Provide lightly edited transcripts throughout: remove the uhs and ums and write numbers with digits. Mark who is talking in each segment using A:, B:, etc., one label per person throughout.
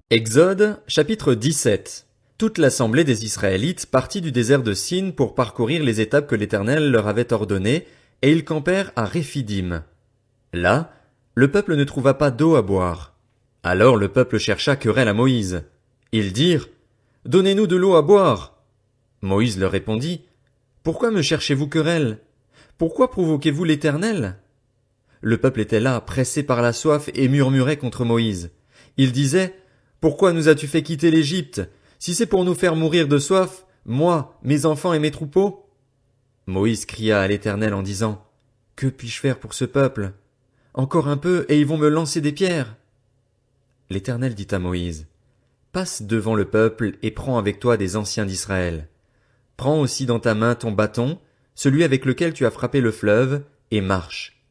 A: Exode, chapitre 17. Toute l'assemblée des Israélites partit du désert de Sin pour parcourir les étapes que l'Éternel leur avait ordonnées, et ils campèrent à Réphidim. Là, le peuple ne trouva pas d'eau à boire. Alors le peuple chercha querelle à Moïse. Ils dirent, « Donnez-nous de l'eau à boire. » Moïse leur répondit, « Pourquoi me cherchez-vous querelle? Pourquoi provoquez-vous l'Éternel? » Le peuple était là, pressé par la soif, et murmurait contre Moïse. Il disait, « Pourquoi nous as-tu fait quitter l'Égypte? Si c'est pour nous faire mourir de soif, moi, mes enfants et mes troupeaux. » Moïse cria à l'Éternel en disant, « Que puis-je faire pour ce peuple? Encore un peu, et ils vont me lancer des pierres. » L'Éternel dit à Moïse, « Passe devant le peuple et prends avec toi des anciens d'Israël. Prends aussi dans ta main ton bâton, celui avec lequel tu as frappé le fleuve, et marche.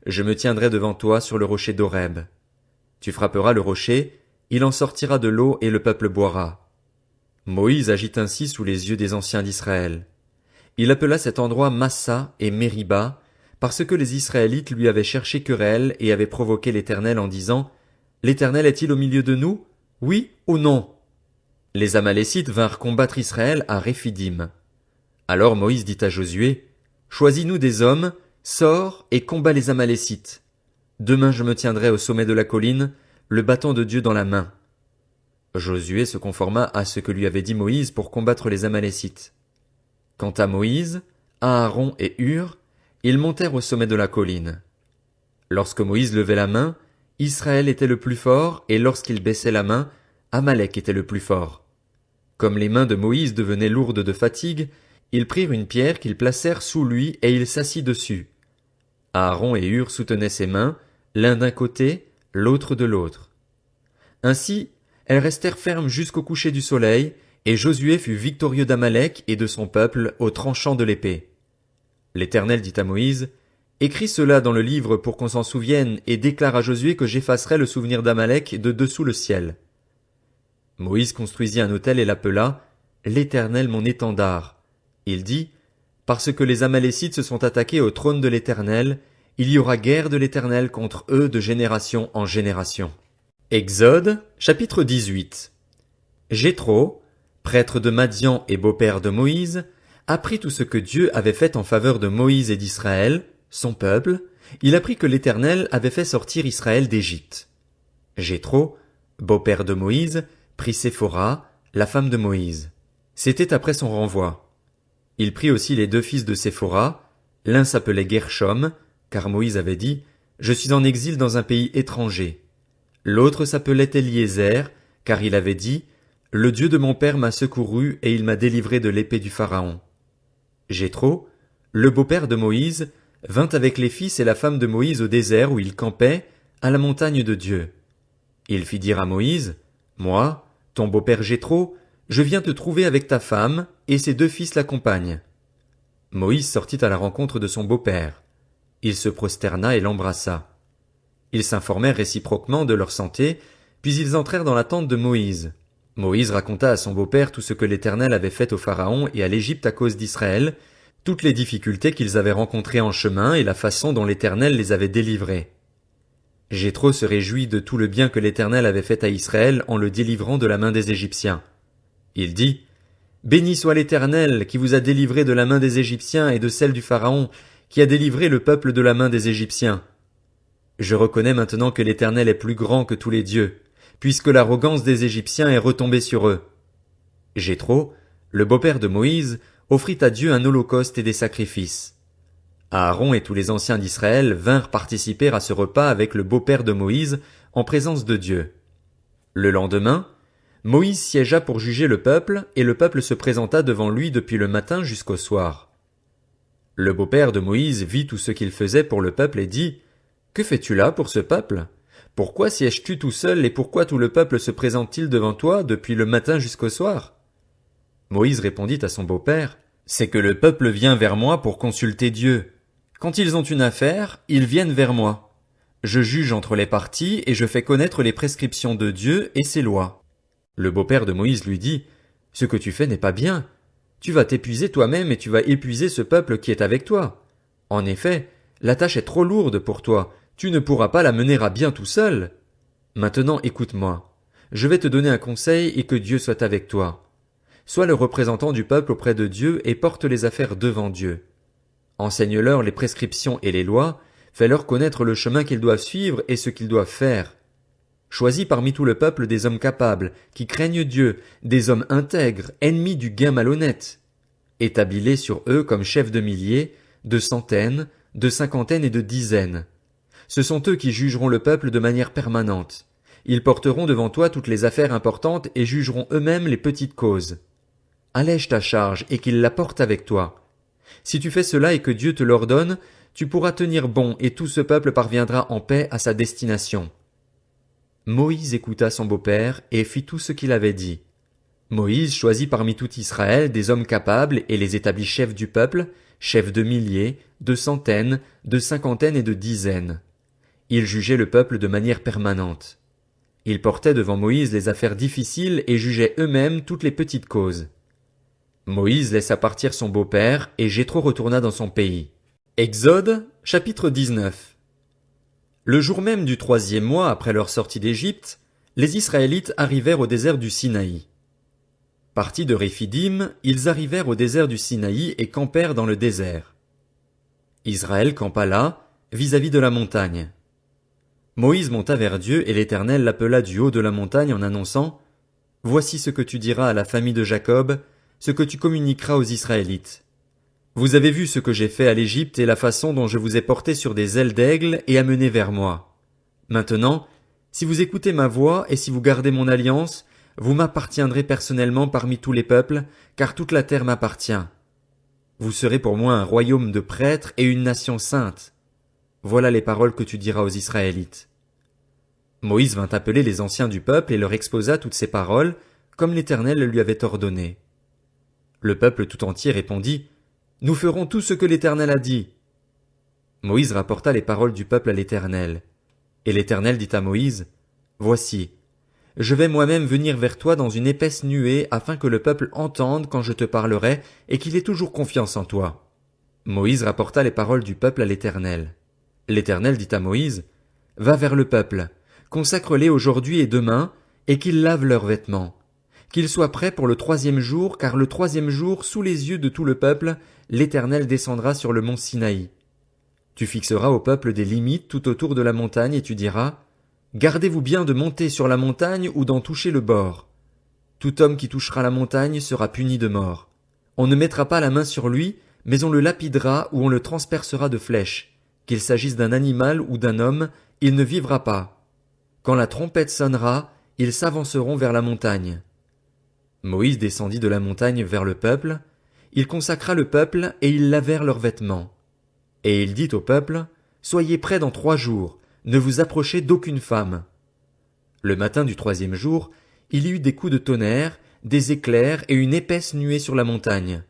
A: Je me tiendrai devant toi sur le rocher d'Horeb. Tu frapperas le rocher, il en sortira de l'eau et le peuple boira. » Moïse agit ainsi sous les yeux des anciens d'Israël. Il appela cet endroit Massa et Mériba, parce que les Israélites lui avaient cherché querelle et avaient provoqué l'Éternel en disant, « L'Éternel est-il au milieu de nous? Oui ou non? » Les Amalécites vinrent combattre Israël à Réphidim. Alors Moïse dit à Josué, « Choisis-nous des hommes, sors et combats les Amalécites. Demain je me tiendrai au sommet de la colline, le bâton de Dieu dans la main. » Josué se conforma à ce que lui avait dit Moïse pour combattre les Amalécites. Quant à Moïse, Aaron et Hur, ils montèrent au sommet de la colline. Lorsque Moïse levait la main, Israël était le plus fort, et lorsqu'il baissait la main, Amalek était le plus fort. Comme les mains de Moïse devenaient lourdes de fatigue, ils prirent une pierre qu'ils placèrent sous lui et il s'assit dessus. Aaron et Hur soutenaient ses mains, l'un d'un côté, l'autre de l'autre. Ainsi, elles restèrent fermes jusqu'au coucher du soleil, et Josué fut victorieux d'Amalek et de son peuple au tranchant de l'épée. L'Éternel dit à Moïse, « Écris cela dans le livre pour qu'on s'en souvienne, et déclare à Josué que j'effacerai le souvenir d'Amalek de dessous le ciel. » Moïse construisit un autel et l'appela « L'Éternel mon étendard ». Il dit, « Parce que les Amalécites se sont attaqués au trône de l'Éternel, il y aura guerre de l'Éternel contre eux de génération en génération. » Exode, chapitre 18. Jéthro, prêtre de Madian et beau-père de Moïse, apprit tout ce que Dieu avait fait en faveur de Moïse et d'Israël, son peuple. Il apprit que l'Éternel avait fait sortir Israël d'Égypte. Jéthro, beau-père de Moïse, prit Séphora, la femme de Moïse. C'était après son renvoi. Il prit aussi les deux fils de Séphora. L'un s'appelait Gershom, car Moïse avait dit, « Je suis en exil dans un pays étranger. » L'autre s'appelait Éliézer, car il avait dit, « Le Dieu de mon père m'a secouru et il m'a délivré de l'épée du Pharaon. » Jéthro, le beau-père de Moïse, vint avec les fils et la femme de Moïse au désert où ils campaient, à la montagne de Dieu. Il fit dire à Moïse, « Moi, ton beau-père Jéthro, je viens te trouver avec ta femme, et ses deux fils l'accompagnent. » Moïse sortit à la rencontre de son beau-père. Il se prosterna et l'embrassa. Ils s'informèrent réciproquement de leur santé, puis ils entrèrent dans la tente de Moïse. Moïse raconta à son beau-père tout ce que l'Éternel avait fait au Pharaon et à l'Égypte à cause d'Israël, toutes les difficultés qu'ils avaient rencontrées en chemin et la façon dont l'Éternel les avait délivrés. Jéthro se réjouit de tout le bien que l'Éternel avait fait à Israël en le délivrant de la main des Égyptiens. Il dit, « Béni soit l'Éternel qui vous a délivré de la main des Égyptiens et de celle du Pharaon, qui a délivré le peuple de la main des Égyptiens. Je reconnais maintenant que l'Éternel est plus grand que tous les dieux, puisque l'arrogance des Égyptiens est retombée sur eux. » Jéthro, le beau-père de Moïse, offrit à Dieu un holocauste et des sacrifices. Aaron et tous les anciens d'Israël vinrent participer à ce repas avec le beau-père de Moïse en présence de Dieu. Le lendemain, Moïse siégea pour juger le peuple, et le peuple se présenta devant lui depuis le matin jusqu'au soir. Le beau-père de Moïse vit tout ce qu'il faisait pour le peuple et dit, « Que fais-tu là pour ce peuple? Pourquoi sièges-tu tout seul et pourquoi tout le peuple se présente-t-il devant toi depuis le matin jusqu'au soir? » Moïse répondit à son beau-père, « C'est que le peuple vient vers moi pour consulter Dieu. Quand ils ont une affaire, ils viennent vers moi. Je juge entre les parties et je fais connaître les prescriptions de Dieu et ses lois. » Le beau-père de Moïse lui dit, « Ce que tu fais n'est pas bien. Tu vas t'épuiser toi-même et tu vas épuiser ce peuple qui est avec toi. En effet, la tâche est trop lourde pour toi, tu ne pourras pas la mener à bien tout seul. Maintenant écoute-moi. je vais te donner un conseil et que Dieu soit avec toi. Sois le représentant du peuple auprès de Dieu et porte les affaires devant Dieu. Enseigne-leur les prescriptions et les lois, fais-leur connaître le chemin qu'ils doivent suivre et ce qu'ils doivent faire. Choisis parmi tout le peuple des hommes capables, qui craignent Dieu, des hommes intègres, ennemis du gain malhonnête. Établis-les sur eux comme chefs de milliers, de centaines, de cinquantaines et de dizaines. Ce sont eux qui jugeront le peuple de manière permanente. Ils porteront devant toi toutes les affaires importantes et jugeront eux-mêmes les petites causes. Allège ta charge et qu'ils la portent avec toi. Si tu fais cela et que Dieu te l'ordonne, tu pourras tenir bon et tout ce peuple parviendra en paix à sa destination. Moïse écouta son beau-père et fit tout ce qu'il avait dit. Moïse choisit parmi tout Israël des hommes capables et les établit chefs du peuple, chefs de milliers, de centaines, de cinquantaines et de dizaines. Ils jugeaient le peuple de manière permanente. Ils portaient devant Moïse les affaires difficiles et jugeaient eux-mêmes toutes les petites causes. Moïse laissa partir son beau-père et Jéthro retourna dans son pays. Exode, chapitre 19. Le jour même du 3e mois après leur sortie d'Égypte, les Israélites arrivèrent au désert du Sinaï. Partis de Réphidim, ils arrivèrent au désert du Sinaï et campèrent dans le désert. Israël campa là, vis-à-vis de la montagne. Moïse monta vers Dieu et l'Éternel l'appela du haut de la montagne en annonçant « Voici ce que tu diras à la famille de Jacob, ce que tu communiqueras aux Israélites. Vous avez vu ce que j'ai fait à l'Égypte et la façon dont je vous ai porté sur des ailes d'aigle et amené vers moi. Maintenant, si vous écoutez ma voix et si vous gardez mon alliance, vous m'appartiendrez personnellement parmi tous les peuples, car toute la terre m'appartient. Vous serez pour moi un royaume de prêtres et une nation sainte. Voilà les paroles que tu diras aux Israélites. » Moïse vint appeler les anciens du peuple et leur exposa toutes ces paroles, comme l'Éternel le lui avait ordonné. Le peuple tout entier répondit « Nous ferons tout ce que l'Éternel a dit. » Moïse rapporta les paroles du peuple à l'Éternel. Et l'Éternel dit à Moïse « Voici, je vais moi-même venir vers toi dans une épaisse nuée afin que le peuple entende quand je te parlerai et qu'il ait toujours confiance en toi. » Moïse rapporta les paroles du peuple à l'Éternel. L'Éternel dit à Moïse « Va vers le peuple, consacre-les aujourd'hui et demain, et qu'ils lavent leurs vêtements. Qu'ils soient prêts pour le 3e jour, car le 3e jour, sous les yeux de tout le peuple, l'Éternel descendra sur le mont Sinaï. Tu fixeras au peuple des limites tout autour de la montagne et tu diras « Gardez-vous bien de monter sur la montagne ou d'en toucher le bord. Tout homme qui touchera la montagne sera puni de mort. On ne mettra pas la main sur lui, mais on le lapidera ou on le transpercera de flèches. Qu'il s'agisse d'un animal ou d'un homme, il ne vivra pas. Quand la trompette sonnera, ils s'avanceront vers la montagne. » Moïse descendit de la montagne vers le peuple, il consacra le peuple et ils lavèrent leurs vêtements. Et il dit au peuple, « Soyez prêts dans 3 jours, ne vous approchez d'aucune femme. » Le matin du 3e jour, il y eut des coups de tonnerre, des éclairs et une épaisse nuée sur la montagne.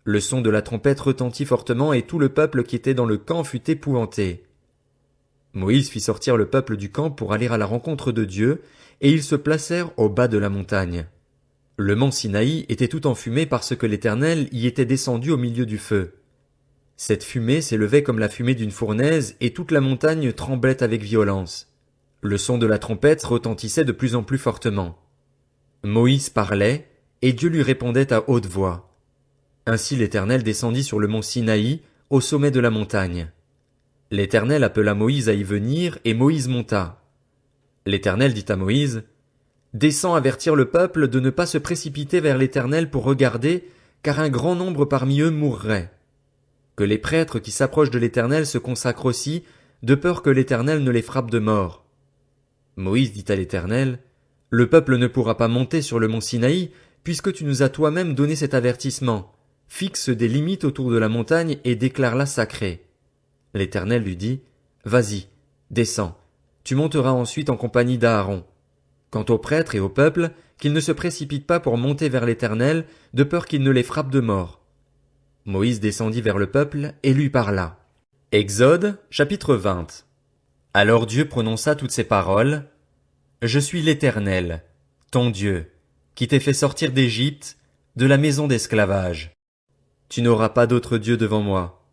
A: Le son de la trompette retentit fortement et tout le peuple qui était dans le camp fut épouvanté. Moïse fit sortir le peuple du camp pour aller à la rencontre de Dieu, et ils se placèrent au bas de la montagne. Le mont Sinaï était tout enfumé parce que l'Éternel y était descendu au milieu du feu. Cette fumée s'élevait comme la fumée d'une fournaise et toute la montagne tremblait avec violence. Le son de la trompette retentissait de plus en plus fortement. Moïse parlait, et Dieu lui répondait à haute voix. Ainsi l'Éternel descendit sur le mont Sinaï, au sommet de la montagne. L'Éternel appela Moïse à y venir, et Moïse monta. L'Éternel dit à Moïse, « Descends avertir le peuple de ne pas se précipiter vers l'Éternel pour regarder, car un grand nombre parmi eux mourrait. Que les prêtres qui s'approchent de l'Éternel se consacrent aussi, de peur que l'Éternel ne les frappe de mort. » Moïse dit à l'Éternel, « Le peuple ne pourra pas monter sur le mont Sinaï, puisque tu nous as toi-même donné cet avertissement. Fixe des limites autour de la montagne et déclare-la sacrée. » L'Éternel lui dit, « Vas-y, descends, tu monteras ensuite en compagnie d'Aaron. Quant aux prêtres et au peuple, qu'ils ne se précipitent pas pour monter vers l'Éternel, de peur qu'il ne les frappe de mort. » Moïse descendit vers le peuple et lui parla. Exode, chapitre 20. Alors Dieu prononça toutes ces paroles. « Je suis l'Éternel, ton Dieu, qui t'ai fait sortir d'Égypte, de la maison d'esclavage. Tu n'auras pas d'autre Dieu devant moi.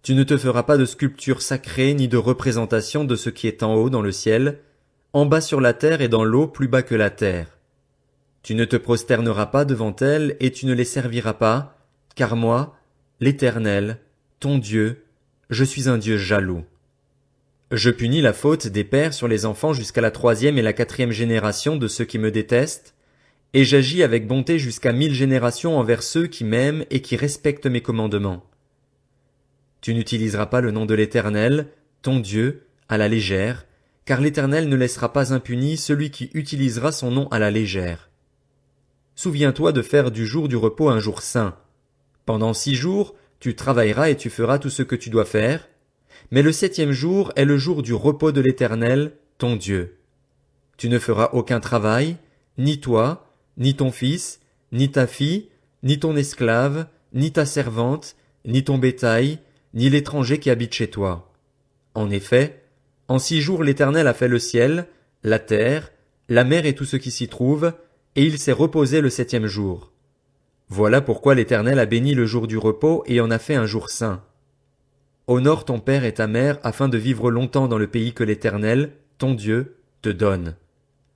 A: Tu ne te feras pas de sculpture sacrée ni de représentation de ce qui est en haut dans le ciel, en bas sur la terre et dans l'eau plus bas que la terre. Tu ne te prosterneras pas devant elles et tu ne les serviras pas, car moi, l'Éternel, ton Dieu, je suis un Dieu jaloux. Je punis la faute des pères sur les enfants jusqu'à la 3e et la 4e génération de ceux qui me détestent, et j'agis avec bonté jusqu'à 1000 générations envers ceux qui m'aiment et qui respectent mes commandements. Tu n'utiliseras pas le nom de l'Éternel, ton Dieu, à la légère, car l'Éternel ne laissera pas impuni celui qui utilisera son nom à la légère. Souviens-toi de faire du jour du repos un jour saint. Pendant 6 jours, tu travailleras et tu feras tout ce que tu dois faire, mais le 7e jour est le jour du repos de l'Éternel, ton Dieu. Tu ne feras aucun travail, ni toi, ni ton fils, ni ta fille, ni ton esclave, ni ta servante, ni ton bétail, ni l'étranger qui habite chez toi. En effet, en 6 jours l'Éternel a fait le ciel, la terre, la mer et tout ce qui s'y trouve, et il s'est reposé le 7e jour. Voilà pourquoi l'Éternel a béni le jour du repos et en a fait un jour saint. Honore ton père et ta mère afin de vivre longtemps dans le pays que l'Éternel, ton Dieu, te donne.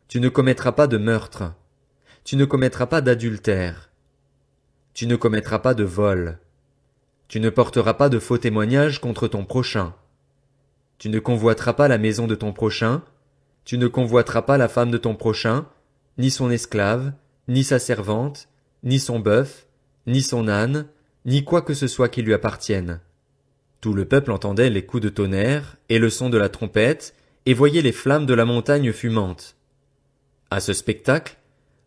A: Tu ne commettras pas de meurtre. Tu ne commettras pas d'adultère. Tu ne commettras pas de vol. Tu ne porteras pas de faux témoignages contre ton prochain. Tu ne convoiteras pas la maison de ton prochain. Tu ne convoiteras pas la femme de ton prochain, ni son esclave, ni sa servante, ni son bœuf, ni son âne, ni quoi que ce soit qui lui appartienne. Tout le peuple entendait les coups de tonnerre et le son de la trompette, et voyait les flammes de la montagne fumante. À ce spectacle,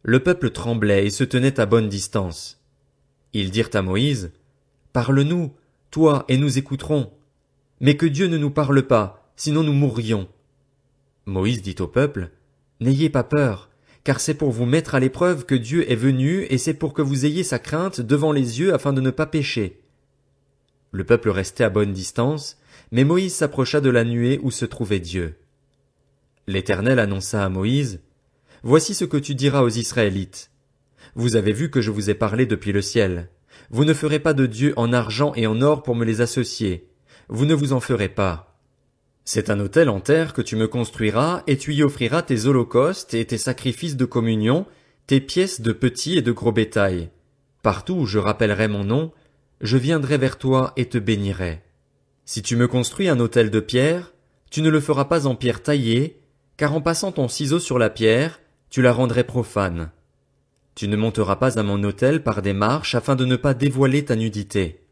A: le peuple tremblait et se tenait à bonne distance. Ils dirent à Moïse, « Parle-nous, toi, et nous écouterons. Mais que Dieu ne nous parle pas, sinon nous mourrions. » Moïse dit au peuple, « N'ayez pas peur, car c'est pour vous mettre à l'épreuve que Dieu est venu, et c'est pour que vous ayez sa crainte devant les yeux afin de ne pas pécher. » Le peuple restait à bonne distance, mais Moïse s'approcha de la nuée où se trouvait Dieu. L'Éternel annonça à Moïse, « Voici ce que tu diras aux Israélites. Vous avez vu que je vous ai parlé depuis le ciel. Vous ne ferez pas de dieux en argent et en or pour me les associer. Vous ne vous en ferez pas. C'est un autel en terre que tu me construiras, et tu y offriras tes holocaustes et tes sacrifices de communion, tes pièces de petit et de gros bétail. Partout où je rappellerai mon nom, je viendrai vers toi et te bénirai. Si tu me construis un autel de pierre, tu ne le feras pas en pierre taillée, car en passant ton ciseau sur la pierre, tu la rendrais profane. Tu ne monteras pas à mon autel par des marches afin de ne pas dévoiler ta nudité.